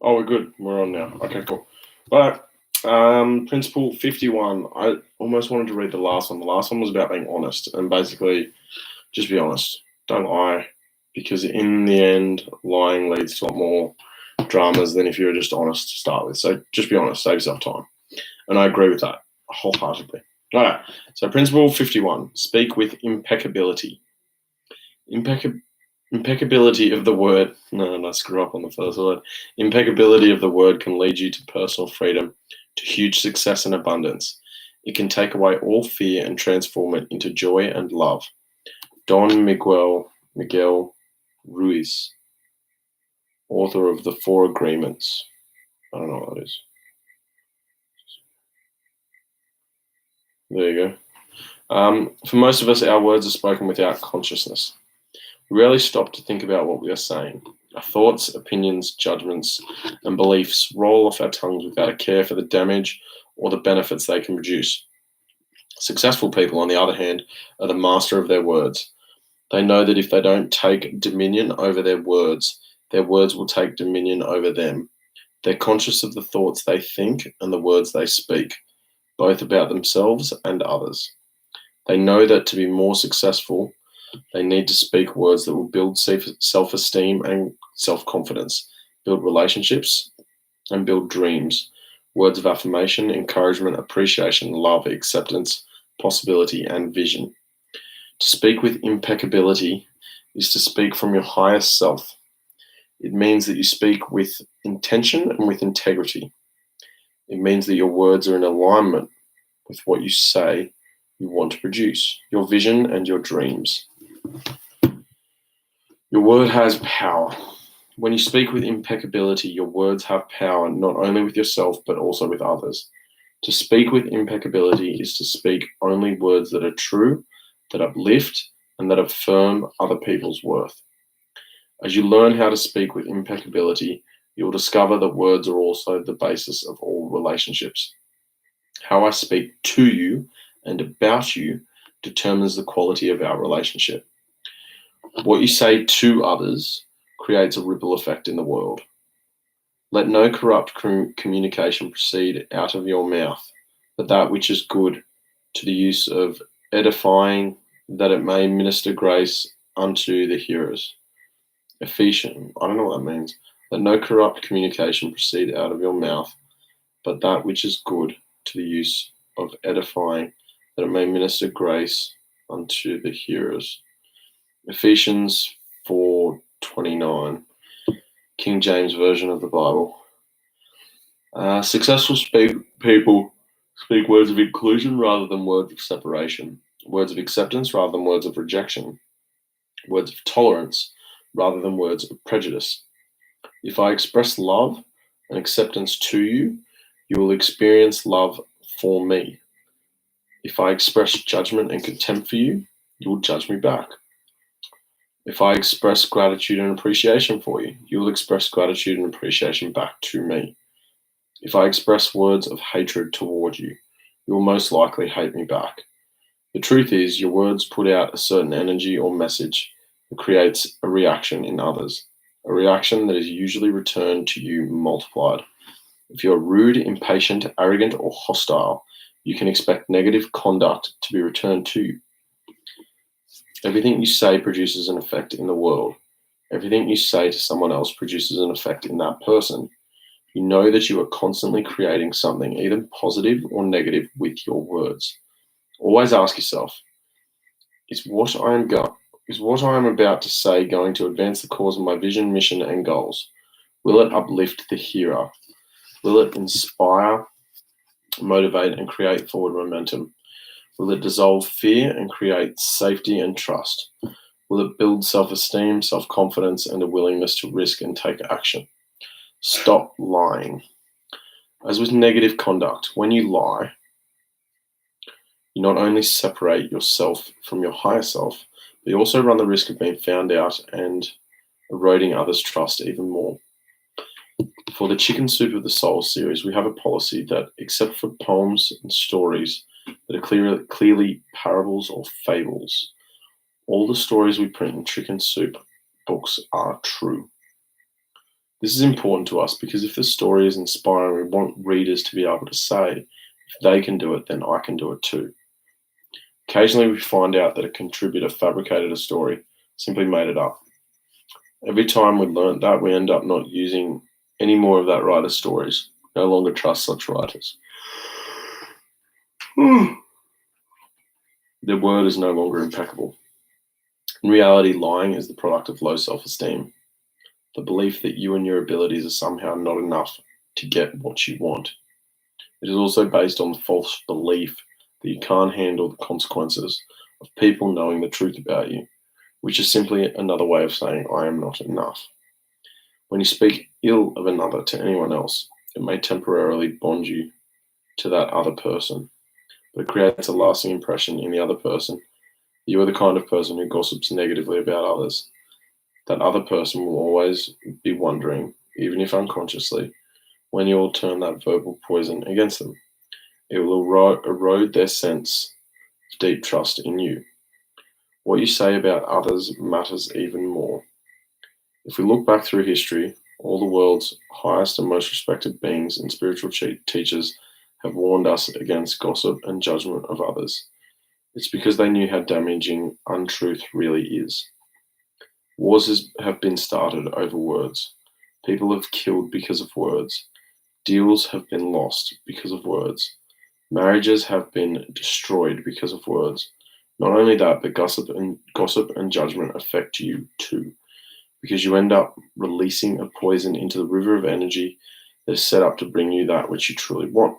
Oh, we're good. We're on now. Okay, cool. All right. Principle 51. I almost wanted to read the last one. The last one was about being honest, and basically, just be honest. Don't lie, because in the end, lying leads to a lot more dramas than if you were just honest to start with. So just be honest. Save yourself time. And I agree with that wholeheartedly. All right. So principle 51. Speak with impeccability. Impeccability of the word. No, I screw up on the first word. Impeccability of the word can lead you to personal freedom, to huge success and abundance. It can take away all fear and transform it into joy and love. Don Miguel Ruiz, author of The Four Agreements. I don't know what that is. There you go. For most of us, our words are spoken without consciousness. We rarely stop to think about what we are saying. Our thoughts, opinions, judgments, and beliefs roll off our tongues without a care for the damage or the benefits they can produce. Successful people, on the other hand, are the master of their words. They know that if they don't take dominion over their words will take dominion over them. They're conscious of the thoughts they think and the words they speak, both about themselves and others. They know that to be more successful, they need to speak words that will build self-esteem and self-confidence, build relationships, and build dreams. Words of affirmation, encouragement, appreciation, love, acceptance, possibility, and vision. To speak with impeccability is to speak from your highest self. It means that you speak with intention and with integrity. It means that your words are in alignment with what you say you want to produce, your vision and your dreams. Your word has power. When you speak with impeccability, your words have power not only with yourself, but also with others. To speak with impeccability is to speak only words that are true, that uplift, and that affirm other people's worth. As you learn how to speak with impeccability, you'll discover that words are also the basis of all relationships. How I speak to you and about you determines the quality of our relationship. What you say to others creates a ripple effect in the world. Let no corrupt communication proceed out of your mouth, but that which is good, to the use of edifying, that it may minister grace unto the hearers. Ephesians, I don't know what that means. Let no corrupt communication proceed out of your mouth, but that which is good, to the use of edifying, that it may minister grace unto the hearers. Ephesians 4:29, King James Version of the Bible. Successful people speak words of inclusion rather than words of separation, words of acceptance rather than words of rejection, words of tolerance rather than words of prejudice. If I express love and acceptance to you, you will experience love for me. If I express judgment and contempt for you, you will judge me back. If I express gratitude and appreciation for you, you will express gratitude and appreciation back to me. If I express words of hatred toward you, you will most likely hate me back. The truth is, your words put out a certain energy or message that creates a reaction in others, a reaction that is usually returned to you multiplied. If you're rude, impatient, arrogant, or hostile, you can expect negative conduct to be returned to you. Everything you say produces an effect in the world. Everything you say to someone else produces an effect in that person. You know that you are constantly creating something, either positive or negative, with your words. Always ask yourself, is what I am about to say going to advance the cause of my vision, mission, and goals? Will it uplift the hearer? Will it inspire, motivate, and create forward momentum? Will it dissolve fear and create safety and trust? Will it build self-esteem, self-confidence, and a willingness to risk and take action? Stop lying. As with negative conduct, when you lie, you not only separate yourself from your higher self, but you also run the risk of being found out and eroding others' trust even more. For the Chicken Soup of the Soul series, we have a policy that, except for poems and stories that are clearly parables or fables, all the stories we print in Chicken Soup books are true. This is important to us because if the story is inspiring, we want readers to be able to say, if they can do it, then I can do it too. Occasionally, we find out that a contributor fabricated a story, simply made it up. Every time we learn that, we end up not using any more of that writer's stories. No longer trust such writers. Their word is no longer impeccable. In reality, lying is the product of low self-esteem, the belief that you and your abilities are somehow not enough to get what you want. It is also based on the false belief that you can't handle the consequences of people knowing the truth about you, which is simply another way of saying I am not enough. When you speak ill of another to anyone else, it may temporarily bond you to that other person, but it creates a lasting impression in the other person. You are the kind of person who gossips negatively about others. That other person will always be wondering, even if unconsciously, when you will turn that verbal poison against them. It will erode their sense of deep trust in you. What you say about others matters even more. If we look back through history, all the world's highest and most respected beings and spiritual teachers have warned us against gossip and judgment of others. It's because they knew how damaging untruth really is. Wars have been started over words. People have killed because of words. Deals have been lost because of words. Marriages have been destroyed because of words. Not only that, but gossip and judgment affect you too, because you end up releasing a poison into the river of energy that is set up to bring you that which you truly want.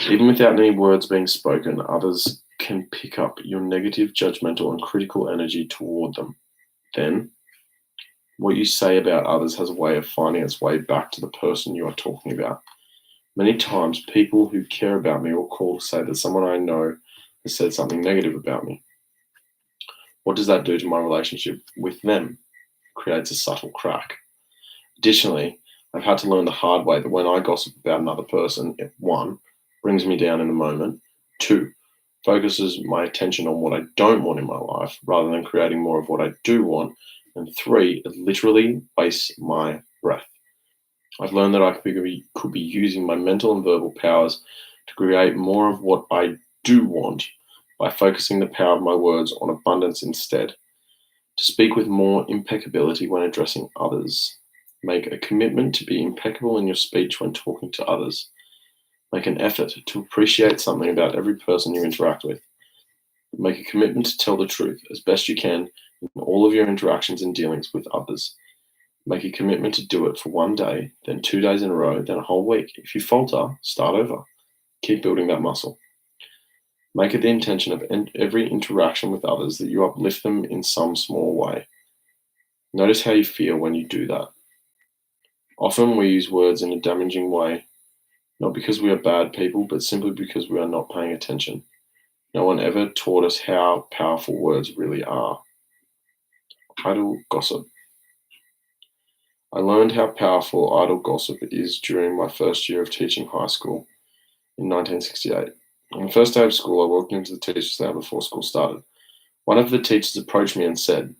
Even without any words being spoken, others can pick up your negative, judgmental, and critical energy toward them. Then, what you say about others has a way of finding its way back to the person you are talking about. Many times, people who care about me will call to say that someone I know has said something negative about me. What does that do to my relationship with them? It creates a subtle crack. Additionally, I've had to learn the hard way that when I gossip about another person, it, one, brings me down in the moment, two, focuses my attention on what I don't want in my life rather than creating more of what I do want, and three, it literally wastes my breath. I've learned that I could be using my mental and verbal powers to create more of what I do want by focusing the power of my words on abundance instead. To speak with more impeccability when addressing others. Make a commitment to be impeccable in your speech when talking to others. Make an effort to appreciate something about every person you interact with. Make a commitment to tell the truth as best you can in all of your interactions and dealings with others. Make a commitment to do it for one day, then 2 days in a row, then a whole week. If you falter, start over. Keep building that muscle. Make it the intention of every interaction with others that you uplift them in some small way. Notice how you feel when you do that. Often we use words in a damaging way, not because we are bad people, but simply because we are not paying attention. No one ever taught us how powerful words really are. Idle gossip. I learned how powerful idle gossip is during my first year of teaching high school in 1968. On the first day of school, I walked into the teacher's lounge before school started. One of the teachers approached me and said,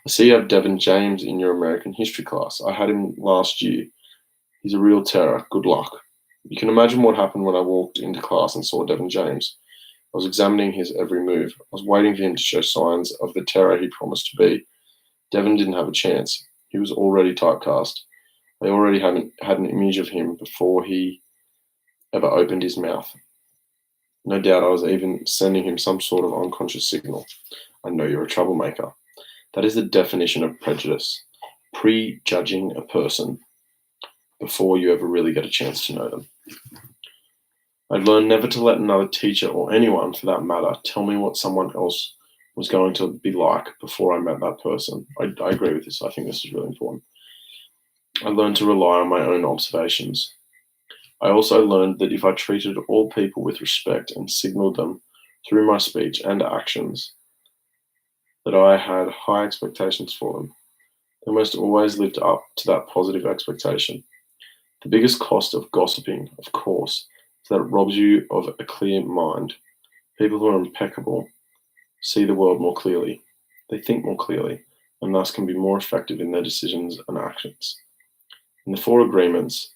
I see you have Devin James in your American history class. I had him last year. He's a real terror. Good luck. You can imagine what happened when I walked into class and saw Devin James. I was examining his every move. I was waiting for him to show signs of the terror he promised to be. Devin didn't have a chance. He was already typecast. I already had an image of him before he ever opened his mouth. No doubt I was even sending him some sort of unconscious signal. I know you're a troublemaker. That is the definition of prejudice. Prejudging a person before you ever really get a chance to know them. I'd learned never to let another teacher or anyone, for that matter, tell me what someone else was going to be like before I met that person. I agree with this. I think this is really important. I learned to rely on my own observations. I also learned that if I treated all people with respect and signaled them through my speech and actions, that I had high expectations for them. They almost always lived up to that positive expectation. The biggest cost of gossiping, of course, is that it robs you of a clear mind. People who are impeccable see the world more clearly. They think more clearly, and thus can be more effective in their decisions and actions. In the Four Agreements,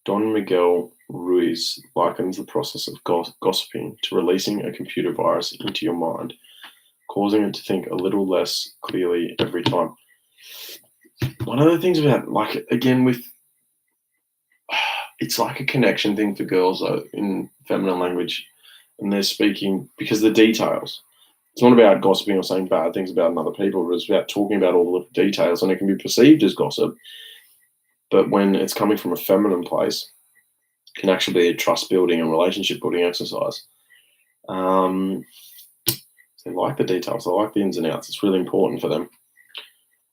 Don Miguel Ruiz likens the process of gossiping to releasing a computer virus into your mind, causing it to think a little less clearly every time. One of the things about, like, again, it's like a connection thing for girls, though, in feminine language, and they're speaking because the details. It's not about gossiping or saying bad things about other people, but it's about talking about all the little details, and it can be perceived as gossip. But when it's coming from a feminine place, it can actually be a trust building and relationship building exercise. They like the details, they like the ins and outs. It's really important for them.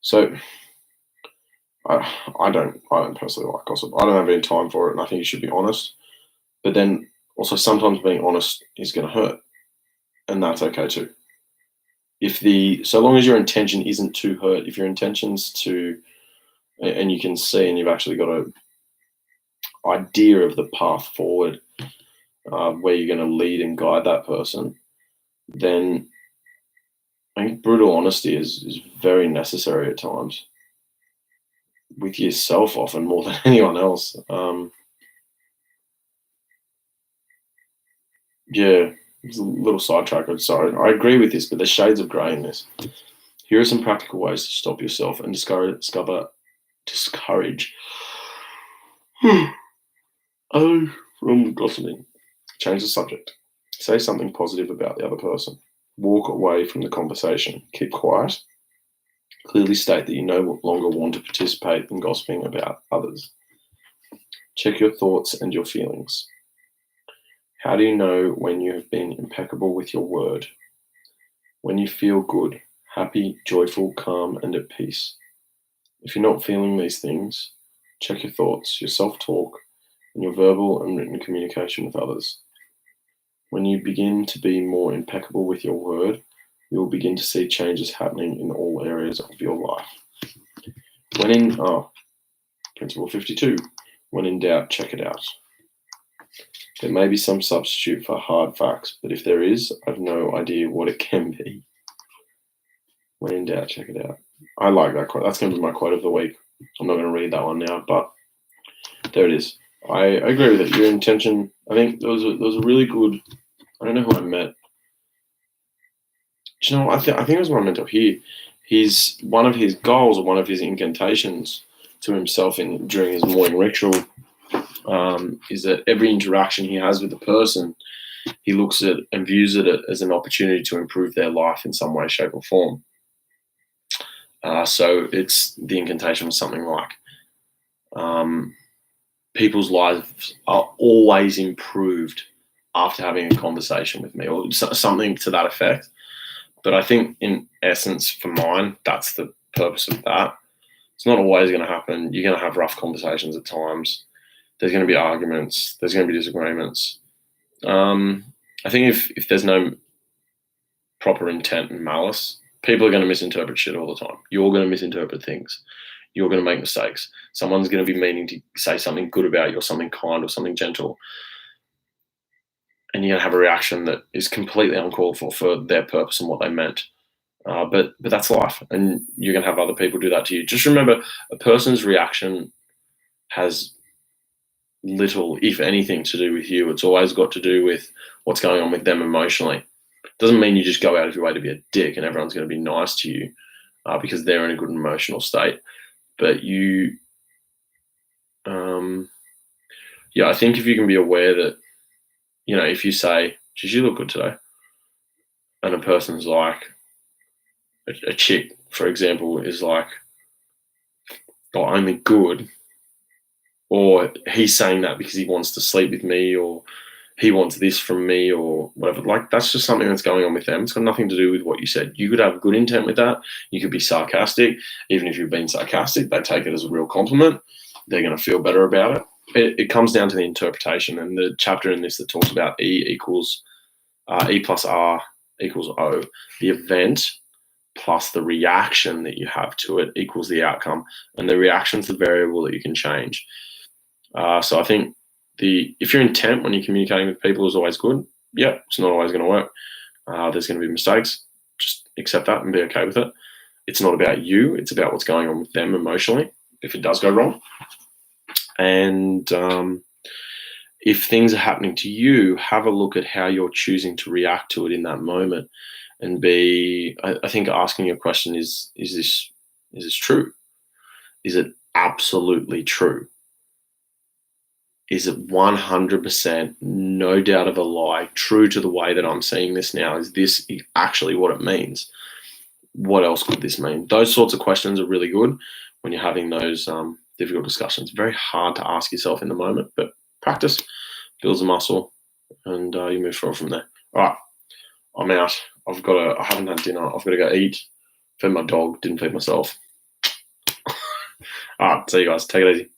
So I don't personally like gossip. I don't have any time for it, and I think you should be honest. But then also sometimes being honest is going to hurt, and that's okay too. So long as your intention isn't to hurt, if your intention's to, and you can see, and you've actually got a idea of the path forward, where you're going to lead and guide that person, then I think brutal honesty is very necessary at times, with yourself often more than anyone else. Yeah, it's a little sidetrack. I'm sorry. I agree with this, but there's shades of grey in this. Here are some practical ways to stop yourself and discourage from gossiping. Change the subject. Say something positive about the other person. Walk away from the conversation. Keep quiet. Clearly state that you no longer want to participate in gossiping about others. Check your thoughts and your feelings. How do you know when you have been impeccable with your word? When you feel good, happy, joyful, calm, and at peace. If you're not feeling these things, check your thoughts, your self-talk, and your verbal and written communication with others. When you begin to be more impeccable with your word, you will begin to see changes happening in all areas of your life. Principle 52. When in doubt, check it out. There may be some substitute for hard facts, but if there is, I've no idea what it can be. When in doubt, check it out. I like that quote. That's going to be my quote of the week. I'm not going to read that one now, but there it is. I agree with it. Your intention, I think there was a really good, I don't know who I met. Do you know, I think it was one I met up here. One of his goals, or one of his incantations to himself during his morning ritual, is that every interaction he has with a person, he looks at and views it as an opportunity to improve their life in some way, shape, or form. So it's the incantation was something like, people's lives are always improved after having a conversation with me, or something to that effect. But I think in essence, for mine, that's the purpose of that. It's not always going to happen. You're going to have rough conversations at times. There's going to be arguments. There's going to be disagreements. I think if there's no proper intent and malice, people are going to misinterpret shit all the time. You're going to misinterpret things. You're going to make mistakes. Someone's going to be meaning to say something good about you, or something kind, or something gentle, and you're going to have a reaction that is completely uncalled for their purpose and what they meant. But that's life, and you're going to have other people do that to you. Just remember, a person's reaction has little, if anything, to do with you. It's always got to do with what's going on with them emotionally. Doesn't mean you just go out of your way to be a dick and everyone's going to be nice to you because they're in a good emotional state. But I think if you can be aware that, if you say, geez, you look good today, and a person's like, a chick, for example, is like, oh, only good, or he's saying that because he wants to sleep with me, or he wants this from me, or whatever. Like, that's just something that's going on with them. It's got nothing to do with what you said. You could have good intent with that. You could be sarcastic. Even if you've been sarcastic, they take it as a real compliment. They're going to feel better about it. It comes down to the interpretation, and the chapter in this that talks about E plus R equals O. The event plus the reaction that you have to it equals the outcome, and the reaction's the variable that you can change. So I think if your intent when you're communicating with people is always good, it's not always going to work. There's going to be mistakes. Just accept that and be okay with it. It's not about you. It's about what's going on with them emotionally if it does go wrong. And if things are happening to you, have a look at how you're choosing to react to it in that moment. And I think asking your question is this true? Is it absolutely true? Is it 100%, no doubt of a lie, true to the way that I'm seeing this now? Is this actually what it means? What else could this mean? Those sorts of questions are really good when you're having those difficult discussions. Very hard to ask yourself in the moment, but practice builds a muscle, and you move forward from there. All right, I'm out. I haven't had dinner. I've got to go eat. Fed my dog, didn't feed myself. All right, see you guys. Take it easy.